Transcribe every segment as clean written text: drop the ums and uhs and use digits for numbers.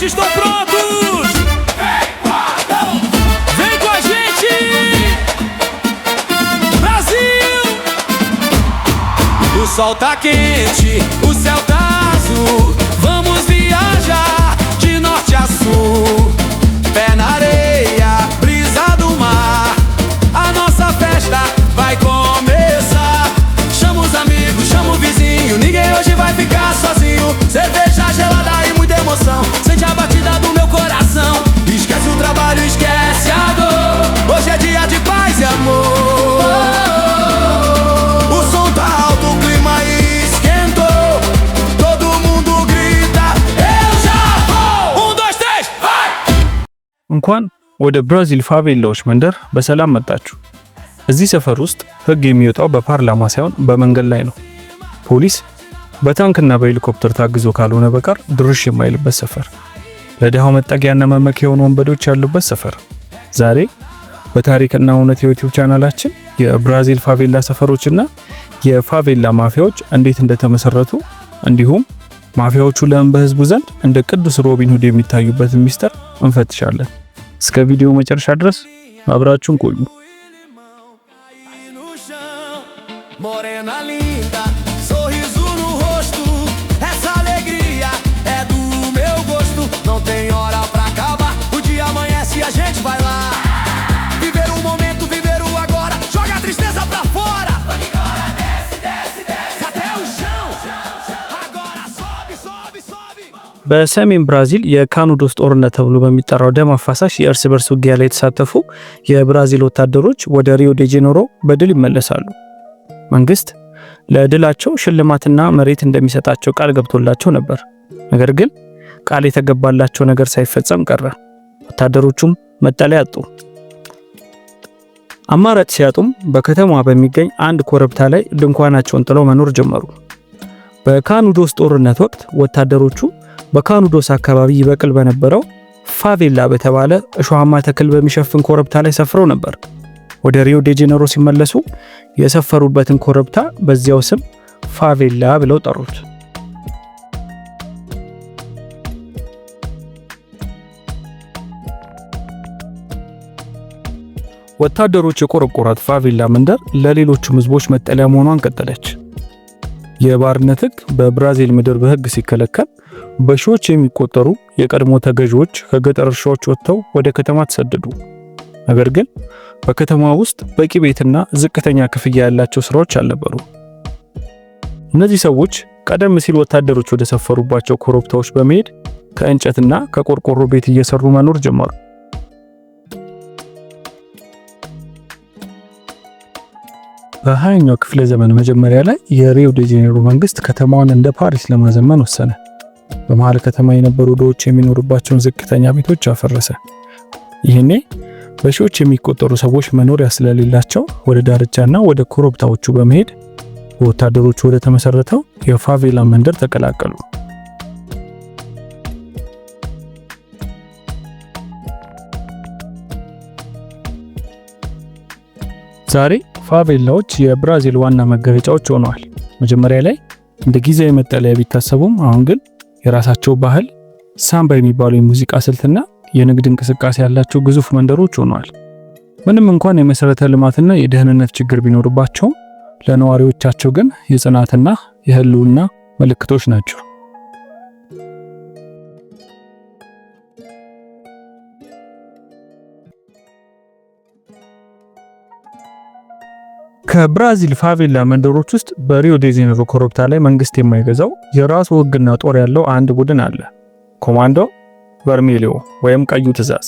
vocês estão prontos? Vem com a gente! Brasil! O sol tá quente, o céu tá azul. Vamos viajar de norte a sul. Pé na areia, brisa do mar. A nossa festa vai começar. Chama os amigos, chama o vizinho. Ninguém hoje vai ficar sozinho. Cerveja gelada e muita emoção. Sente a batida do meu coração. Esquece o trabalho, esquece a dor. Hoje é dia de paz e amor. O som tá alto, o clima esquentou. Todo mundo grita, eu já vou. 1, 2, 3, vai! እንኳን ወደ ብራዚል ፋቬላዎች መንደር በሰላም መጣችሁ። እዚህ ሰፈር ውስጥ ህግ የሚወጣው በፓርላማ ሳይሆን በመንገድ ላይ ነው። ፖሊስ በታንክና በሄሊኮፕተር ታግዞ ካልሆነ በቀር ድርሽ የማይልበት ሰፈር፣ ለደሃው መጠጊያና መመኪያ የሆኑ ወንበዶች ያሉበት ሰፈር። ዛሬ በታሪክና እውነት የዩቲዩብ ቻናላችን የብራዚል ፋቬላ ሰፈሮችና የፋቬላ ማፊያዎች እንዴት እንደተመሰረቱ እንዲሁም ማፊያዎቹ ለምን በህዝቡ ዘንድ እንደ ቅዱስ ሮቢን ሁድ የሚታዩበት ሚስጥር እንፈትሻለን። እስከ ቪዲዮ መጨረሻ ድረስ አብራችሁን ቆዩ። Morena linda, sorriso no rosto. Essa alegria é do meu gosto. Não tem hora pra acabar. O dia amanhece e a gente vai lá. Viver o momento, viver o agora. Joga a tristeza pra fora. Agora desce, desce, desce até o chão. Agora sobe, sobe, sobe. በሰሜን ብራዚል የካኑዶስ ጦርነት ተብሎ በሚጠራው ደም አፋሳሽ የእርስ በርስ ውጊያ ላይ የተሳተፉ የብራዚል ወታደሮች ወደ ሪዮ ዴ ጄኔሮ በድል ይመለሳሉ። መንግስት ለድላቸው ሽልማትና መሬት እንደሚሰጣቸው ቃል ገብቶላቸው ነበር። ነገር ግን ቃል የተገባላቸው ነገር ሳይፈጸም ቀረ። ወታደሮቹም መጠለያ አጡ። አማራጭ ሲያጡም በከተማዋ በሚገኝ አንድ ኮረብታ ላይ ድንኳናቸውን ጥለው መኖር ጀመሩ። በካኑዶስ ጦርነት ወቅት ወታደሮቹ በካኑዶስ አካባቢ ይበቅል በነበረው ፋቬላ በተባለ እሾሃማ ተክል በሚሸፍን ኮረብታ ላይ ሰፍረው ነበር። ወደ ሪዮ ዴ ጄኔሮ ሲመለሱ የሰፈሩበትን ኮረብታ በዚያው ስም ፋቬላ ብለው ጠሩት። ወታደሮች የቆረቆሯት ፋቬላ መንደር ለሌሎችም ህዝቦች መጠለያ መሆኗን ቀጠለች። የባርነት ህግ በብራዚል ምድር በህግ ሲከለከል በሺዎች የሚቆጠሩ የቀድሞ ተገዢዎች ከገጠር እርሻዎች ወጥተው ወደ ከተማ ተሰደዱ። ነገር ግን በከተማ ውስጥ በቂ ቤትና ዝቅተኛ ክፍያ ያላቸው ስራዎች አልነበሩ። እነዚህ ሰዎች ቀደም ሲል ወታደሮች ወደ ሰፈሩባቸው ኮረብታዎች በመሄድ ከእንጨትና ከቆርቆሮ ቤት እየሰሩ መኖር ጀመሩ። በ20ኛው ክፍለ ዘመን መጀመሪያ ላይ የሪዮ ዴ ጄኔሮ መንግስት ከተማዋን እንደ ፓሪስ ለማዘመን ወሰነ። በመሃል ከተማ የነበሩ ድሆች የሚኖሩባቸውን ዝቅተኛ ቤቶች አፈረሰ። ይህኔ በሺዎች የሚቆጠሩ ሰዎች መኖሪያ ስለሌላቸው ወደ ዳርቻና ወደ ኮረብታዎቹ በመሄድ ወታደሮቹ ወደ ተመሰረተው የፋቬላ መንደር ተቀላቀሉ። ዛሬ ፋቬላዎች የብራዚል ዋና መገለጫዎች ሆነዋል። መጀመሪያ ላይ እንደ ጊዜያዊ መጠለያ ቢታሰቡም አሁን ግን የራሳቸው ባህል፣ ሳምባ የሚባለው የሙዚቃ ስልትና የንግድ እንቅስቃሴ ያላቸው ግዙፍ መንደሮች ሆነዋል። ምንም እንኳን የመሰረተ ልማትና የደህንነት ችግር ቢኖርባቸውም ለነዋሪዎቻቸው ግን የጽናትና የህልውና ምልክቶች ናቸው። ከብራዚል ፋቬላ መንደሮች ውስጥ በሪዮ ዴ ጄኔሮ ኮረብታ ላይ መንግስት የማይገዛው የራሱ ህግና ጦር ያለው አንድ ቡድን አለ። ኮማንዶ ቨርሜሊዮ ወይም ቀዩ ትዕዛዝ።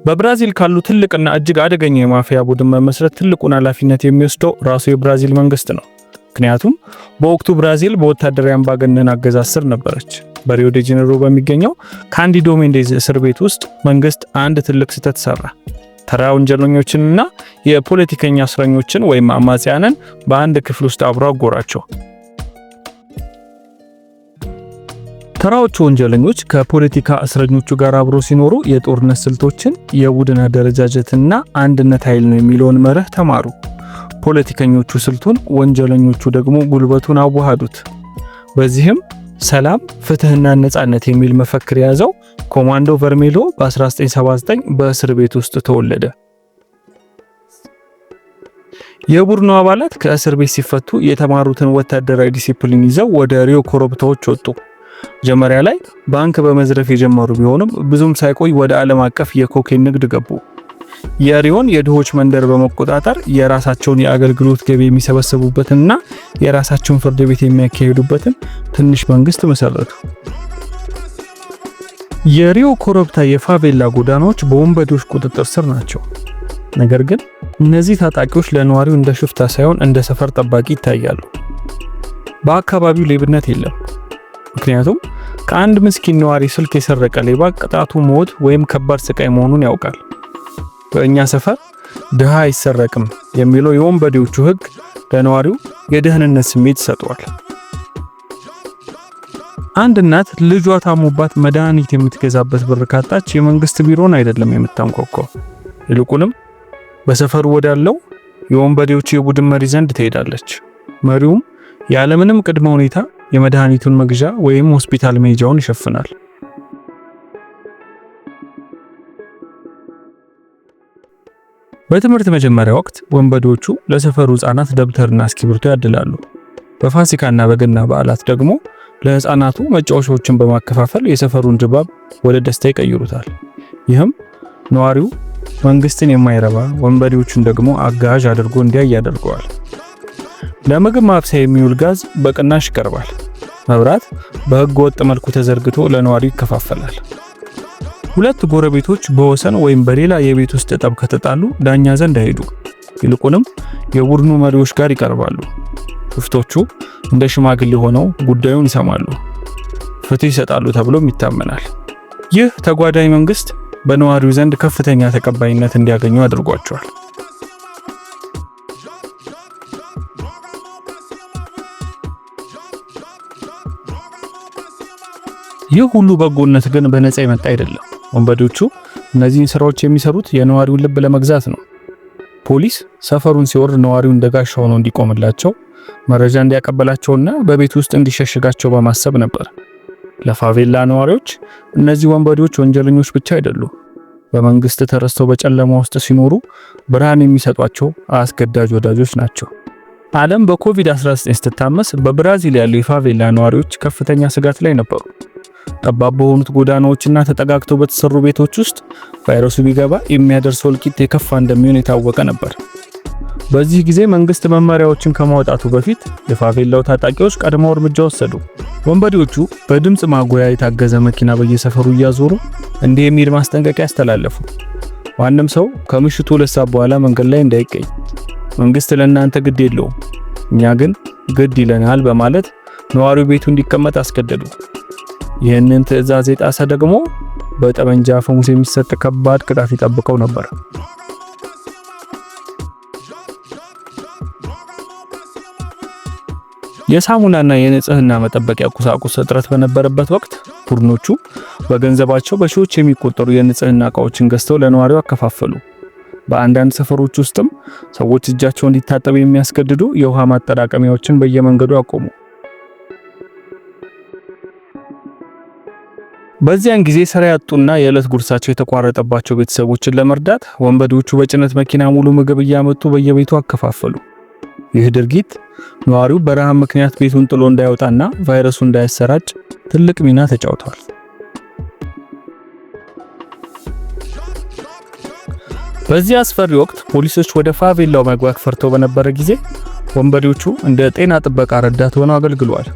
በብራዚል ካሉ ትልቅና እጅግ አደገኛ የማፊያ ቡድን መመስረት ትልቁን ኃላፊነት የሚወስደው ራሱ የብራዚል መንግስት ነው። ምክንያቱም በወቅቱ ብራዚል በወታደራዊ አምባገነን አገዛዝ ስር ነበረች። በሪዮ ዴ ጄኔሮ በሚገኘው ካንዲዶ ሜንዴዝ እስር ቤት ውስጥ መንግስት አንድ ትልቅ ስህተት ሰራ። ተራ ወንጀለኞችንና የፖለቲከኛ እስረኞችን ወይም አማጽያንን በአንድ ክፍል ውስጥ አብሮ አጎራቸው። ተራዎቹ ወንጀለኞች ከፖለቲካ እስረኞቹ ጋር አብሮ ሲኖሩ የጦርነት ስልቶችን፣ የቡድን አደረጃጀትና አንድነት ኃይል ነው የሚለውን መርህ ተማሩ። ፖለቲከኞቹ ስልቱን፣ ወንጀለኞቹ ደግሞ ጉልበቱን አዋሃዱት። በዚህም ሰላም፣ ፍትህና ነጻነት የሚል መፈክር የያዘው ኮማንዶ ቨርሜሎ በ1979 በእስር ቤት ውስጥ ተወለደ። የቡድኑ አባላት ከእስር ቤት ሲፈቱ የተማሩትን ወታደራዊ ዲሲፕሊን ይዘው ወደ ሪዮ ኮረብታዎች ወጡ። መጀመሪያ ላይ ባንክ በመዝረፍ የጀመሩ ቢሆንም ብዙም ሳይቆይ ወደ ዓለም አቀፍ የኮኬን ንግድ ገቡ። የሪዮን የድሆች መንደር በመቆጣጠር የራሳቸውን የአገልግሎት ገቢ የሚሰበስቡበትንና የራሳቸውን ፍርድ ቤት የሚያካሂዱበትን ትንሽ መንግስት መሰረቱ። የሪዮ ኮረብታ የፋቬላ ጎዳናዎች በወንበዴዎች ቁጥጥር ስር ናቸው። ነገር ግን እነዚህ ታጣቂዎች ለነዋሪው እንደ ሽፍታ ሳይሆን እንደ ሰፈር ጠባቂ ይታያሉ። በአካባቢው ሌብነት የለም። ምክንያቱም ከአንድ ምስኪን ነዋሪ ስልክ የሰረቀ ሌባ ቅጣቱ ሞት ወይም ከባድ ስቃይ መሆኑን ያውቃል። በእኛ ሰፈር ድሃ አይሰረቅም የሚለው የወንበዴዎቹ ሕግ ለነዋሪው የደህንነት ስሜት ይሰጠዋል። አንድ እናት ልጇ ታሞባት መድኃኒት የምትገዛበት ብር ካጣች የመንግስት ቢሮን አይደለም የምታንኳኳው። ይልቁንም በሰፈሩ ወዳለው የወንበዴዎቹ የቡድን መሪ ዘንድ ትሄዳለች። መሪውም ያለምንም ቅድመ ሁኔታ የመድኃኒቱን መግዣ ወይም ሆስፒታል መሄጃውን ይሸፍናል። በትምህርት መጀመሪያ ወቅት ወንበዴዎቹ ለሰፈሩ ህፃናት ደብተርና እስክሪብቶ ያድላሉ። በፋሲካና በገና በዓላት ደግሞ ለህፃናቱ መጫወቻዎችን በማከፋፈል የሰፈሩን ድባብ ወደ ደስታ ይቀይሩታል። ይህም ነዋሪው መንግስትን የማይረባ ወንበዴዎቹን ደግሞ አጋዥ አድርጎ እንዲያይ ያደርገዋል። ለምግብ ማብሰያ የሚውል ጋዝ በቅናሽ ይቀርባል። መብራት በህገ ወጥ መልኩ ተዘርግቶ ለነዋሪው ይከፋፈላል። ሁለት ጎረቤቶች በወሰን ወይም በሌላ የቤት ውስጥ ጠብ ከተጣሉ ዳኛ ዘንድ አይሄዱ። ይልቁንም የቡድኑ መሪዎች ጋር ይቀርባሉ። ሽፍቶቹ እንደ ሽማግሌ ሆነው ጉዳዩን ይሰማሉ፣ ፍትህ ይሰጣሉ ተብሎም ይታመናል። ይህ ተጓዳኝ መንግስት በነዋሪው ዘንድ ከፍተኛ ተቀባይነት እንዲያገኙ አድርጓቸዋል። ይህ ሁሉ በጎነት ግን በነፃ የመጣ አይደለም። ወንበዴዎቹ እነዚህን ስራዎች የሚሰሩት የነዋሪውን ልብ ለመግዛት ነው። ፖሊስ ሰፈሩን ሲወር ነዋሪው እንደጋሻ ሆኖ እንዲቆምላቸው፣ መረጃ እንዲያቀበላቸውና በቤት ውስጥ እንዲሸሽጋቸው በማሰብ ነበር። ለፋቬላ ነዋሪዎች እነዚህ ወንበዴዎች ወንጀለኞች ብቻ አይደሉም። በመንግስት ተረስተው በጨለማ ውስጥ ሲኖሩ ብርሃን የሚሰጧቸው አስገዳጅ ወዳጆች ናቸው። ዓለም በኮቪድ-19 ስትታመስ በብራዚል ያሉ የፋቬላ ነዋሪዎች ከፍተኛ ስጋት ላይ ነበሩ። ጠባብ በሆኑት ጎዳናዎችና ተጠጋግተው በተሰሩ ቤቶች ውስጥ ቫይረሱ ቢገባ የሚያደርሰው እልቂት የከፋ እንደሚሆን የታወቀ ነበር። በዚህ ጊዜ መንግስት መመሪያዎችን ከማውጣቱ በፊት የፋቬላው ታጣቂዎች ቀድመው እርምጃ ወሰዱ። ወንበዴዎቹ በድምጽ ማጉያ የታገዘ መኪና በየሰፈሩ እያዞሩ እንዲህ የሚል ማስጠንቀቂያ ያስተላለፉ። ማንም ሰው ከምሽቱ 2 ሰዓት በኋላ መንገድ ላይ እንዳይገኝ፣ መንግስት ለእናንተ ግድ የለውም፣ እኛ ግን ግድ ይለናል በማለት ነዋሪው ቤቱ እንዲቀመጥ አስገደዱ። ይህንን ትዕዛዝ የጣሰ ደግሞ በጠመንጃ አፈሙዝ የሚሰጥ ከባድ ቅጣት ይጠብቀው ነበር። የሳሙናና የንጽህና መጠበቂያ ቁሳቁስ እጥረት በነበረበት ወቅት ቡድኖቹ በገንዘባቸው በሺዎች የሚቆጠሩ የንጽህና እቃዎችን ገዝተው ለነዋሪው አከፋፈሉ። በአንዳንድ ሰፈሮች ውስጥም ሰዎች እጃቸውን እንዲታጠቡ የሚያስገድዱ የውሃ ማጠራቀሚያዎችን በየመንገዱ አቆሙ። በዚያን ጊዜ ስራ ያጡና የዕለት ጉርሳቸው የተቋረጠባቸው ቤተሰቦችን ለመርዳት ወንበዴዎቹ በጭነት መኪና ሙሉ ምግብ እያመጡ በየቤቱ አከፋፈሉ። ይህ ድርጊት ነዋሪው በረሃብ ምክንያት ቤቱን ጥሎ እንዳይወጣና ቫይረሱ እንዳይሰራጭ ትልቅ ሚና ተጫውቷል። በዚህ አስፈሪ ወቅት ፖሊሶች ወደ ፋቬላው መግባት ፈርተው በነበረ ጊዜ ወንበዴዎቹ እንደ ጤና ጥበቃ ረዳት ሆነው አገልግለዋል።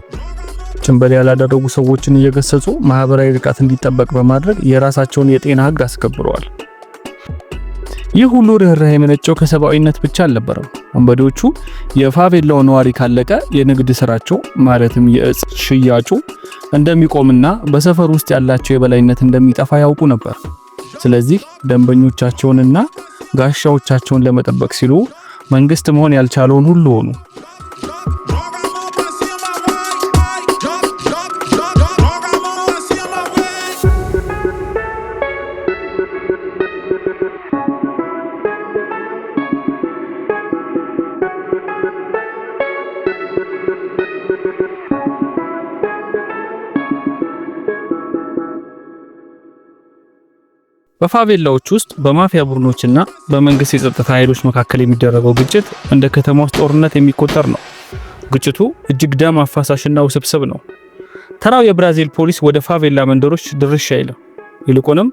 ጭንብል ያላደረጉ ሰዎችን እየገሰጹ ማህበራዊ ርቀት እንዲጠበቅ በማድረግ የራሳቸውን የጤና ህግ አስከብረዋል። ይህ ሁሉ ርህራሄ የመነጨው ከሰብአዊነት ብቻ አልነበረም። ወንበዴዎቹ የፋቬላው ነዋሪ ካለቀ የንግድ ስራቸው ማለትም የእጽ ሽያጩ እንደሚቆምና በሰፈር ውስጥ ያላቸው የበላይነት እንደሚጠፋ ያውቁ ነበር። ስለዚህ ደንበኞቻቸውንና ጋሻዎቻቸውን ለመጠበቅ ሲሉ መንግስት መሆን ያልቻለውን ሁሉ ሆኑ። በፋቬላዎች ውስጥ በማፊያ ቡድኖችና በመንግስት የጸጥታ ኃይሎች መካከል የሚደረገው ግጭት እንደ ከተማ ውስጥ ጦርነት የሚቆጠር ነው። ግጭቱ እጅግ ደም አፋሳሽና ውስብስብ ነው። ተራው የብራዚል ፖሊስ ወደ ፋቬላ መንደሮች ድርሽ አይልም። ይልቁንም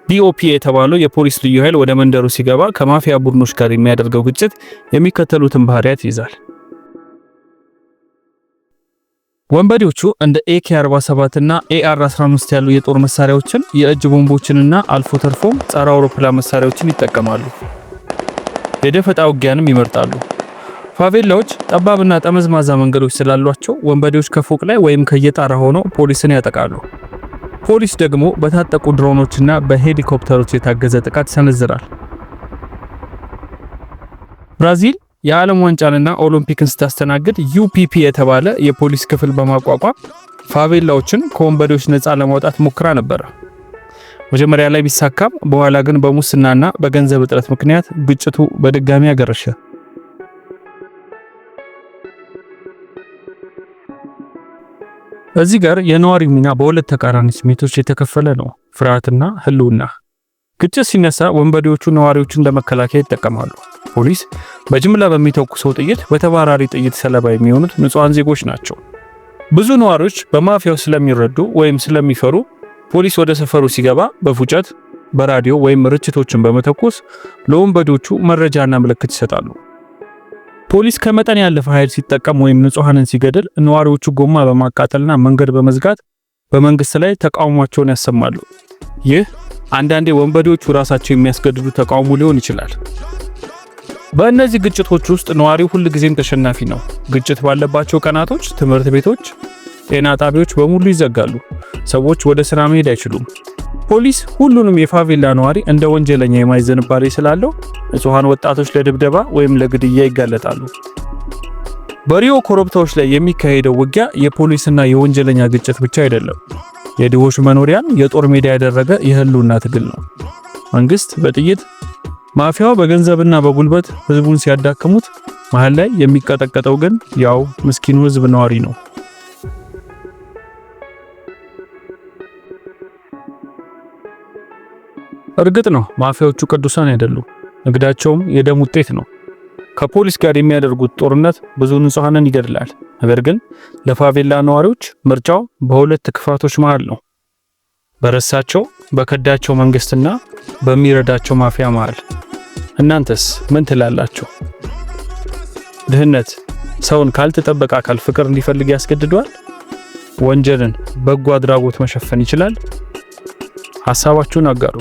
ቢኦፒ የተባለው የፖሊስ ልዩ ኃይል ወደ መንደሩ ሲገባ ከማፊያ ቡድኖች ጋር የሚያደርገው ግጭት የሚከተሉትን ባህሪያት ይይዛል። ወንበዴዎቹ እንደ AK-47 እና AR-15 ያሉ የጦር መሳሪያዎችን፣ የእጅ ቦምቦችንና አልፎ ተርፎም ጸረ አውሮፕላን መሳሪያዎችን ይጠቀማሉ። የደፈጣ ውጊያንም ይመርጣሉ። ፋቬላዎች ጠባብና ጠመዝማዛ መንገዶች ስላሏቸው ወንበዴዎች ከፎቅ ላይ ወይም ከየጣራ ሆነው ፖሊስን ያጠቃሉ። ፖሊስ ደግሞ በታጠቁ ድሮኖችና በሄሊኮፕተሮች የታገዘ ጥቃት ይሰነዝራል። ብራዚል የዓለም ዋንጫንና ኦሎምፒክን ስታስተናግድ UPP የተባለ የፖሊስ ክፍል በማቋቋም ፋቬላዎችን ከወንበዴዎች ነፃ ለማውጣት ሞክራ ነበር። መጀመሪያ ላይ ቢሳካም በኋላ ግን በሙስናና በገንዘብ እጥረት ምክንያት ግጭቱ በድጋሚ አገረሸ። እዚህ ጋር የነዋሪው ሚና በሁለት ተቃራኒ ስሜቶች የተከፈለ ነው፣ ፍርሃትና ህልውና። ግጭት ሲነሳ ወንበዴዎቹ ነዋሪዎችን ለመከላከል ይጠቀማሉ። ፖሊስ በጅምላ በሚተኩሰው ጥይት በተባራሪ ጥይት ሰለባ የሚሆኑት ንጹሃን ዜጎች ናቸው። ብዙ ነዋሪዎች በማፊያው ስለሚረዱ ወይም ስለሚፈሩ ፖሊስ ወደ ሰፈሩ ሲገባ በፉጨት በራዲዮ ወይም ርችቶችን በመተኮስ ለወንበዴዎቹ መረጃና ምልክት ይሰጣሉ። ፖሊስ ከመጠን ያለፈ ኃይል ሲጠቀም ወይም ንጹሃንን ሲገድል ነዋሪዎቹ ጎማ በማቃጠልና መንገድ በመዝጋት በመንግስት ላይ ተቃውሟቸውን ያሰማሉ። ይህ አንዳንዴ ወንበዴዎቹ ራሳቸው የሚያስገድዱ ተቃውሞ ሊሆን ይችላል። በእነዚህ ግጭቶች ውስጥ ነዋሪው ሁል ጊዜም ተሸናፊ ነው። ግጭት ባለባቸው ቀናቶች ትምህርት ቤቶች፣ ጤና ጣቢያዎች በሙሉ ይዘጋሉ። ሰዎች ወደ ስራ መሄድ አይችሉም። ፖሊስ ሁሉንም የፋቬላ ነዋሪ እንደ ወንጀለኛ የማየት ዝንባሌ ስላለው ንጹሃን ወጣቶች ለድብደባ ወይም ለግድያ ይጋለጣሉ። በሪዮ ኮረብታዎች ላይ የሚካሄደው ውጊያ የፖሊስና የወንጀለኛ ግጭት ብቻ አይደለም። የድሆች መኖሪያን የጦር ሜዳ ያደረገ የህልውና ትግል ነው። መንግስት በጥይት ማፊያው በገንዘብና በጉልበት ህዝቡን ሲያዳክሙት መሃል ላይ የሚቀጠቀጠው ግን ያው ምስኪኑ ህዝብ ነዋሪ ነው። እርግጥ ነው ማፊያዎቹ ቅዱሳን አይደሉም። ንግዳቸውም የደም ውጤት ነው። ከፖሊስ ጋር የሚያደርጉት ጦርነት ብዙ ንጹሃንን ይገድላል። ነገር ግን ለፋቬላ ነዋሪዎች ምርጫው በሁለት ክፋቶች መሃል ነው። በረሳቸው በከዳቸው መንግስትና በሚረዳቸው ማፊያ መሃል። እናንተስ ምን ትላላችሁ? ድህነት ሰውን ካልተጠበቀ አካል ፍቅር እንዲፈልግ ያስገድደዋል? ወንጀልን በጎ አድራጎት መሸፈን ይችላል? ሐሳባችሁን አጋሩ።